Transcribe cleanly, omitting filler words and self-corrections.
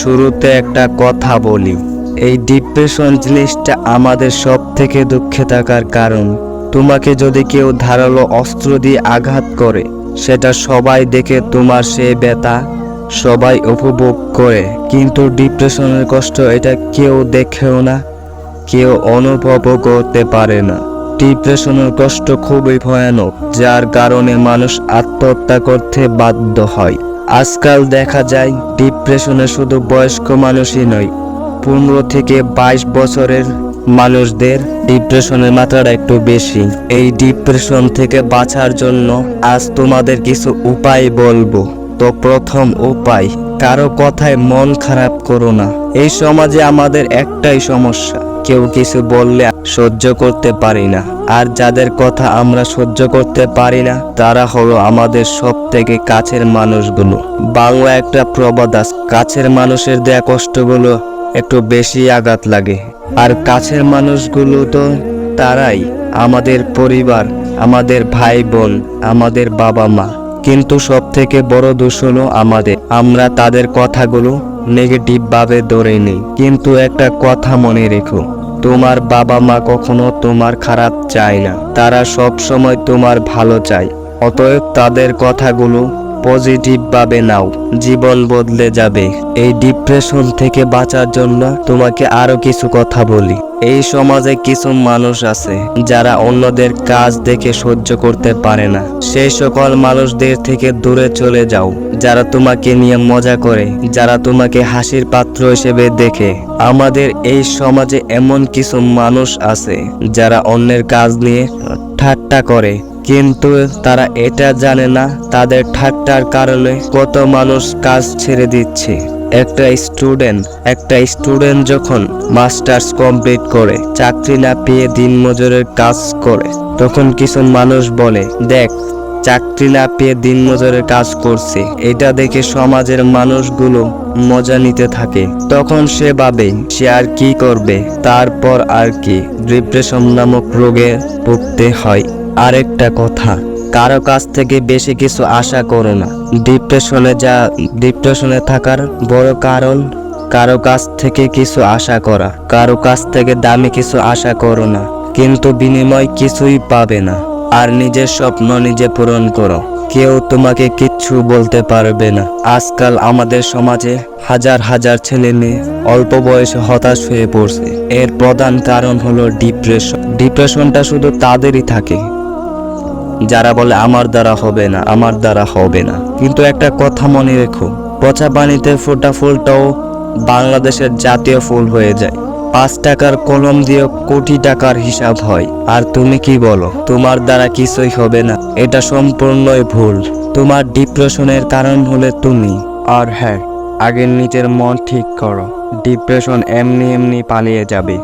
শুরুতে একটা কথা বলি, এই ডিপ্রেশন জিনিসটা আমাদের সব থেকে দুঃখে থাকার কারণ। তোমাকে যদি কেউ ধারালো অস্ত্র দিয়ে আঘাত করে, সেটা সবাই দেখে, তোমার সেই ব্যথা সবাই উপভোগ করে, কিন্তু ডিপ্রেশনের কষ্ট এটা কেউ দেখেও না, কেউ অনুভবও করতে পারে না। ডিপ্রেশনের কষ্ট খুবই ভয়ানক, যার কারণে মানুষ আত্মহত্যা করতে বাধ্য হয়। আজকাল দেখা যায় ডিপ্রেশনে শুধু বয়স্ক মানুষই নয়, 15 থেকে 22 বছরের মানুষদের ডিপ্রেশনের মাত্রাটা একটু বেশি। এই ডিপ্রেশন থেকে বাঁচার জন্য আজ তোমাদের কিছু উপায় বলবো। তো প্রথম উপায়, কারো কথায় মন খারাপ করো না। এই সমাজে আমাদের একটাই সমস্যা, কেউ কিছু বললে সহ্য করতে পারি না, আর যাদের কথা আমরা সহ্য করতে পারি না তারা হলো আমাদের সব থেকে কাছের মানুষগুলো। বাংলা একটা প্রবাদ আছে, কাছের মানুষের দেয়া কষ্টগুলো একটু বেশি আঘাত লাগে। আর কাছের মানুষগুলো তো তারাই আমাদের পরিবার, আমাদের ভাই বোন, আমাদের বাবা মা। কিন্তু সব থেকে বড় দোষ হলো আমাদের, আমরা তাদের কথাগুলো নেগেটিভ ভাবে ধরে নিই। কিন্তু একটা কথা মনে রেখো, তোমার বাবা মা কখনো তোমার খারাপ চায় না, তারা সব সময় তোমার ভালো চায়। অতএব তাদের কথাগুলো পজিটিভ ভাবে নাও, জীবন বদলে যাবে। এই ডিপ্রেশন থেকে বাঁচার জন্য তোমাকে আরো কিছু কথা বলি। এই সমাজে কিছু মানুষ আছে যারা অন্যদের কাজ দেখে সহ্য করতে পারে না। সেই সকল মানুষদের থেকে দূরে চলে যাও, যারা তোমাকে নিয়ে মজা করে, যারা তোমাকে হাসির পাত্র হিসেবে দেখে। আমাদের এই সমাজে এমন কিছু মানুষ আছে যারা অন্যের কাজ নিয়ে ঠাট্টা করে, কিন্তু তারা এটা জানে না তাদের ঠাট্টার কারণে কত মানুষ কাজ ছেড়ে দিচ্ছে। একটা স্টুডেন্ট যখন মাস্টার্স কমপ্লিট করে, চাকরি না পেয়ে দিনমজুরের কাজ করে, তখন কিছু মানুষ বলে, দেখ চাকরি না পেয়ে দিনমজুরের কাজ করছে। এটা দেখে সমাজের মানুষগুলো মজা নিতে থাকে। তখন সে ভাবে সে আর কি করবে, তারপর আর কি ডিপ্রেশন নামক রোগে ভুগতে হয়। আরেকটা কথা, কারো কাছ থেকে বেশি কিছু আশা করো না। ডিপ্রেশনে থাকার বড় কারণ কারো কাছ থেকে কিছু আশা করা। কারো কাছ থেকে দামি কিছু আশা করো না, কিন্তু বিনিময় কিছুই পাবে না। আর নিজের স্বপ্ন নিজে পূরণ করো, কেউ তোমাকে কিচ্ছু বলতে পারবে না। আজকাল আমাদের সমাজে হাজার হাজার ছেলে মেয়ে অল্প বয়সে হতাশ হয়ে পড়ছে। এর প্রধান কারণ হলো ডিপ্রেশন। ডিপ্রেশনটা শুধু তাদেরই থাকে যারা বলে আমার দ্বারা হবে না, আমার দ্বারা হবে না। কিন্তু একটা কথা মনে রেখো, পচা পানিতে ফোটা ফুলটাও বাংলাদেশের জাতীয় ফুল হয়ে যায়। 5 টাকার কলম দিয়ে কোটি টাকার হিসাব হয়। আর তুমি কি বলো তোমার দ্বারা কিছুই হবে না? এটা সম্পূর্ণই ভুল। তোমার ডিপ্রেশনের কারণ হলে তুমি। আর হ্যাঁ, আগে নিজের মন ঠিক করো, ডিপ্রেশন এমনি এমনি পালিয়ে যাবে।